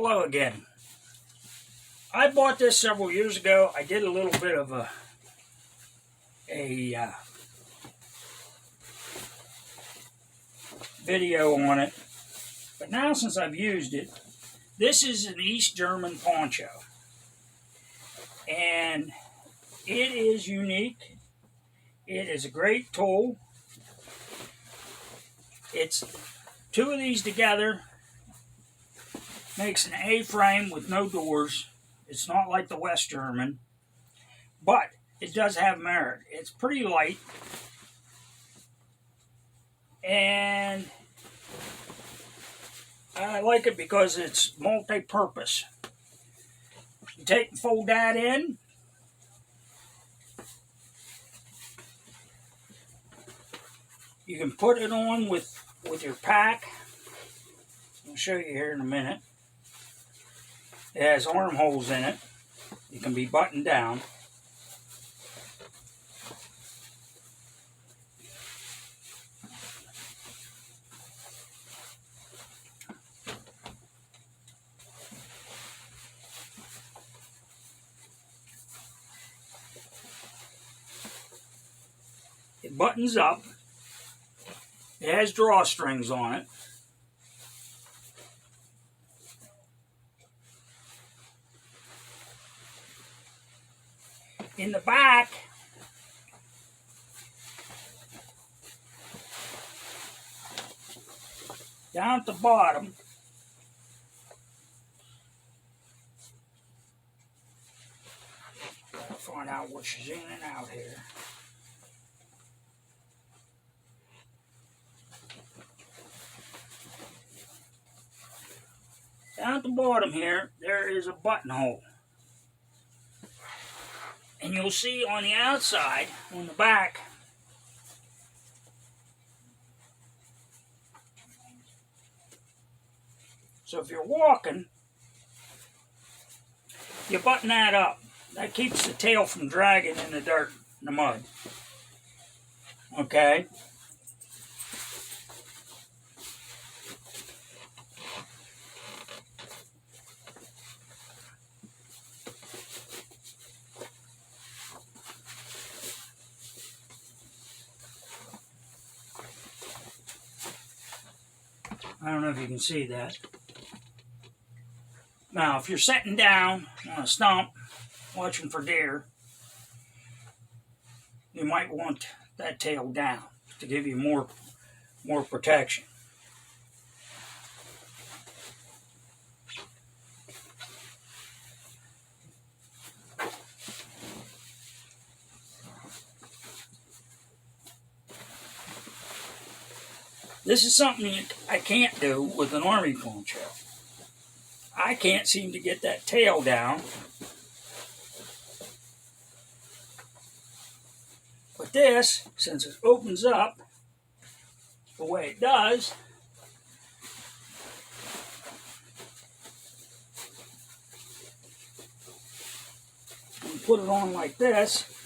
Hello again. I bought this several years ago. I did a little bit of a video on it, but now since I've used it, this is an East German poncho, and it is unique. It is a great tool. It's two of these together makes an A-frame with no doors. It's not like the West German, but it does have merit. It's pretty light, and I like it because it's multi-purpose. You take and fold that in. You can put it on with your pack. I'll show you here in a minute. It has armholes in it. It can be buttoned down. It buttons up. It has drawstrings on it. In the back, down at the bottom, gotta find out which is in and out here. Down at the bottom here, there is a buttonhole. And you'll see on the outside, on the back, so if you're walking, you button that up. That keeps the tail from dragging in the dirt, in the mud. Okay? I don't know if you can see that. Now, if you're sitting down on a stump watching for deer, you might want that tail down to give you more protection. This is something I can't do with an army poncho. I can't seem to get that tail down. But this, since it opens up the way it does, and put it on like this,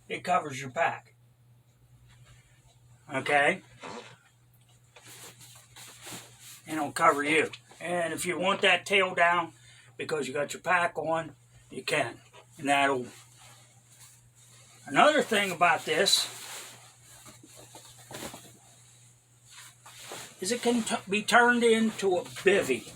it covers your pack. Okay? And it'll cover you. And if you want that tail down because you got your pack on, you can. And that'll... Another thing about this is it can be turned into a bivvy.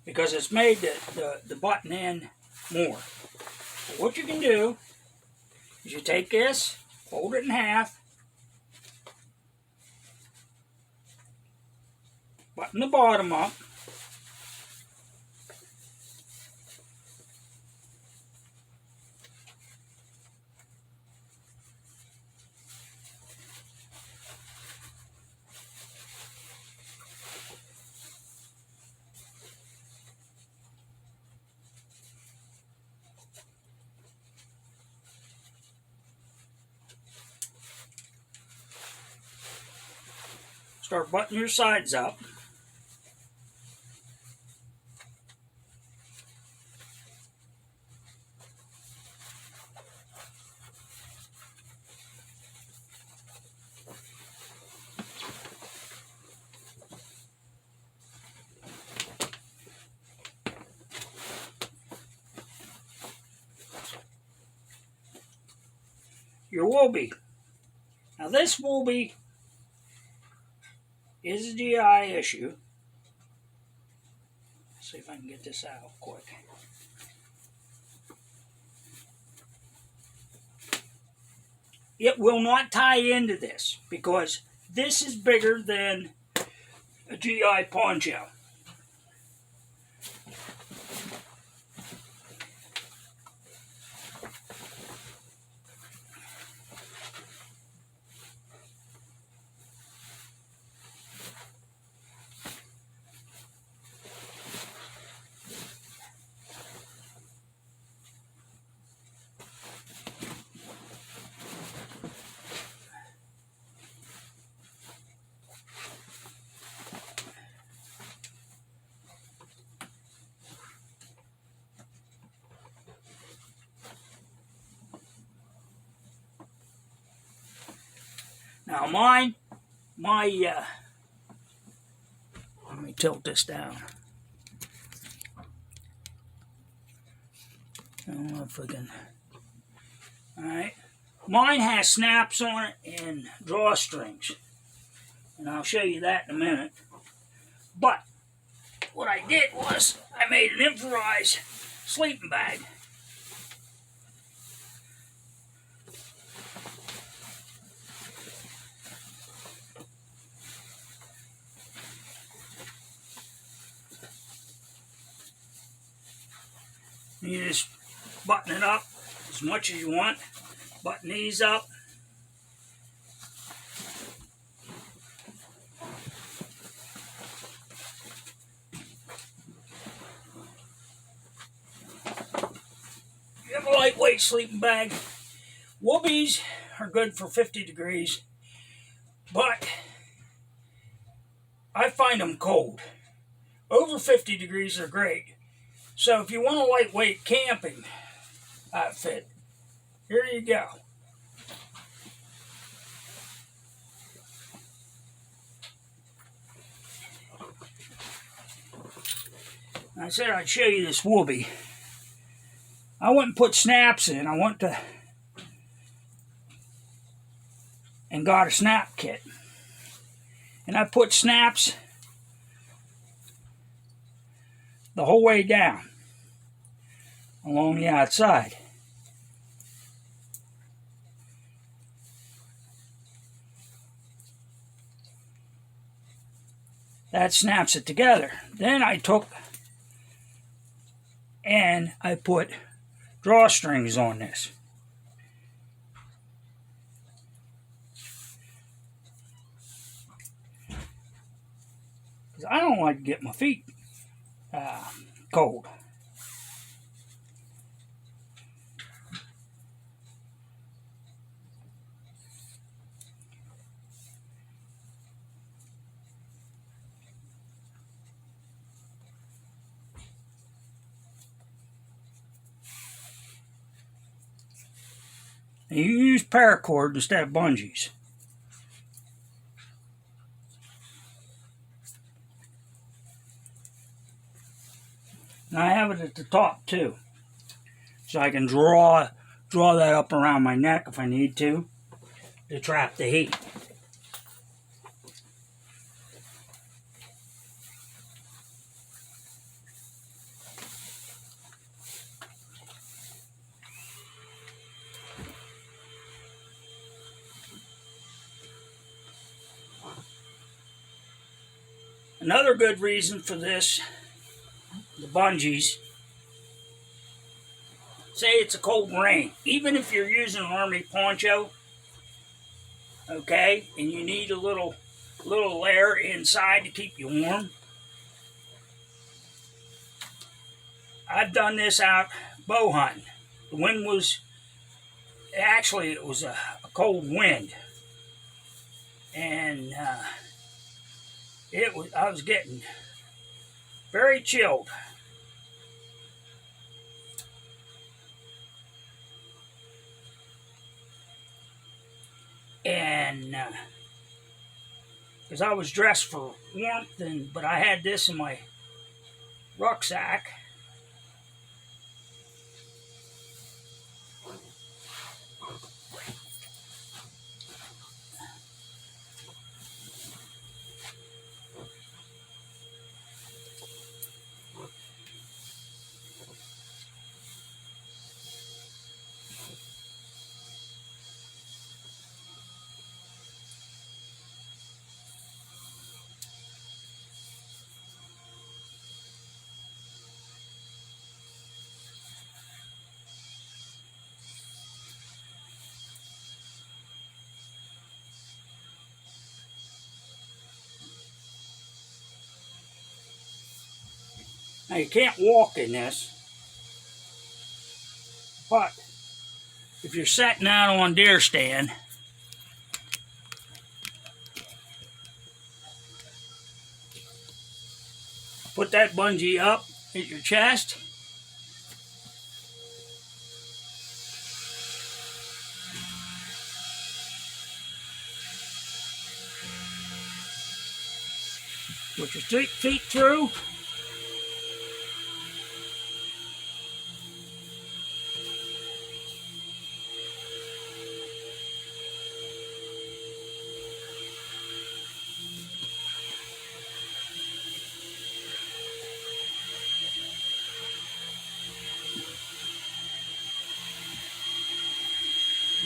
Because it's made the button in more. So what you can do is you take this, fold it in half, button the bottom up, Start buttoning your sides up. Your woolby. Now this woolby is a GI issue. Let's see if I can get this out quick. It will not tie into this because this is bigger than a GI poncho. Now let me tilt this down. I don't know if we can. Alright. Mine has snaps on it and drawstrings. And I'll show you that in a minute. But what I did was I made an improvised sleeping bag. You just button it up as much as you want. Button these up. You have a lightweight sleeping bag. Woolbies are good for 50 degrees, but I find them cold. Over 50 degrees are great. So if you want a lightweight camping outfit, here you go. I said I'd show you this woolby. I went and put snaps in. I went to and got a snap kit. And I put snaps the whole way down along the outside. That snaps it together. Then I took and I put drawstrings on this. Because I don't like to get my feet cold. And you use paracord instead of bungees. And I have it at the top too, so I can draw that up around my neck if I need to trap the heat. Another good reason for this, the bungees, say it's a cold rain, even if you're using an army poncho, okay, and you need a little layer inside to keep you warm. I've done this out bow hunting. The wind was, actually it was a cold wind, and I was getting very chilled. And because I was dressed for warmth, but I had this in my rucksack. Now you can't walk in this, but if you're sitting out on deer stand, put that bungee up at your chest. Put your feet through.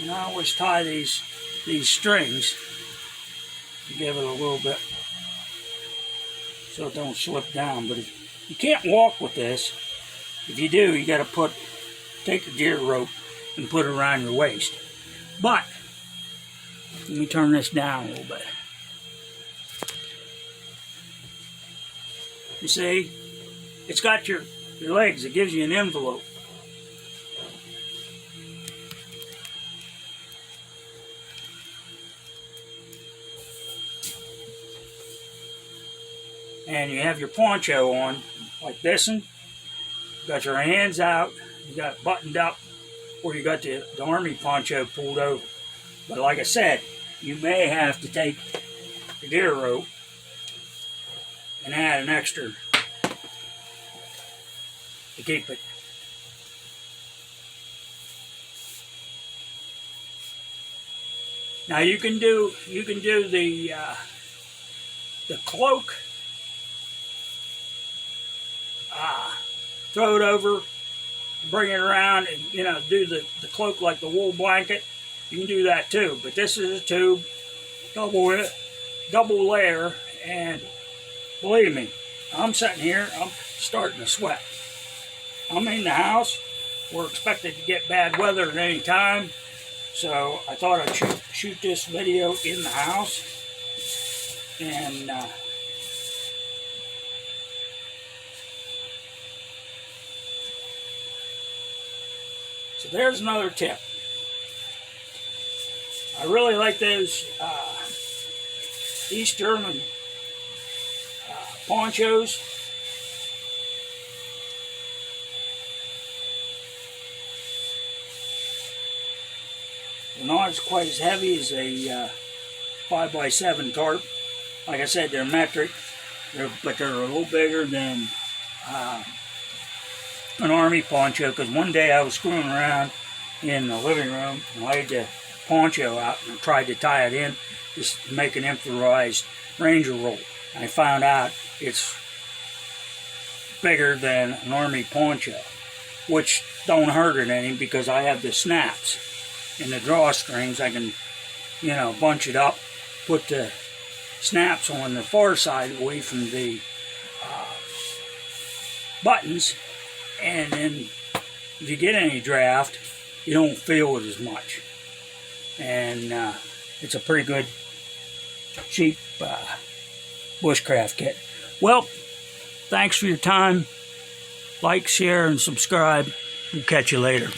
And I always tie these strings to give it a little bit so it don't slip down. But if you can't walk with this, if you do, you got to take a deer rope and put it around your waist. But let me turn this down a little bit. You see, it's got your legs. It gives you an envelope. And you have your poncho on, like this one. You got your hands out, you got it buttoned up, or you got the army poncho pulled over. But like I said, you may have to take the deer rope and add an extra to keep it. Now you can do the cloak. Throw it over, bring it around, and do the cloak like the wool blanket. You can do that too. But this is a tube, double layer, and believe me, I'm sitting here, I'm starting to sweat. I'm in the house. We're expected to get bad weather at any time, so I thought I'd shoot this video in the house. And so there's another tip. I really like those East German ponchos. They're not quite as heavy as a 5x7 tarp. Like I said, they're metric, but they're a little bigger than an army poncho, because one day I was screwing around in the living room and laid the poncho out and tried to tie it in just to make an improvised ranger roll. And I found out it's bigger than an army poncho, which don't hurt it any because I have the snaps and the drawstrings. I can, bunch it up, put the snaps on the far side away from the buttons, and then if you get any draft, you don't feel it as much. And it's a pretty good, cheap bushcraft kit. Well, thanks for your time. Like, share, and subscribe. We'll catch you later.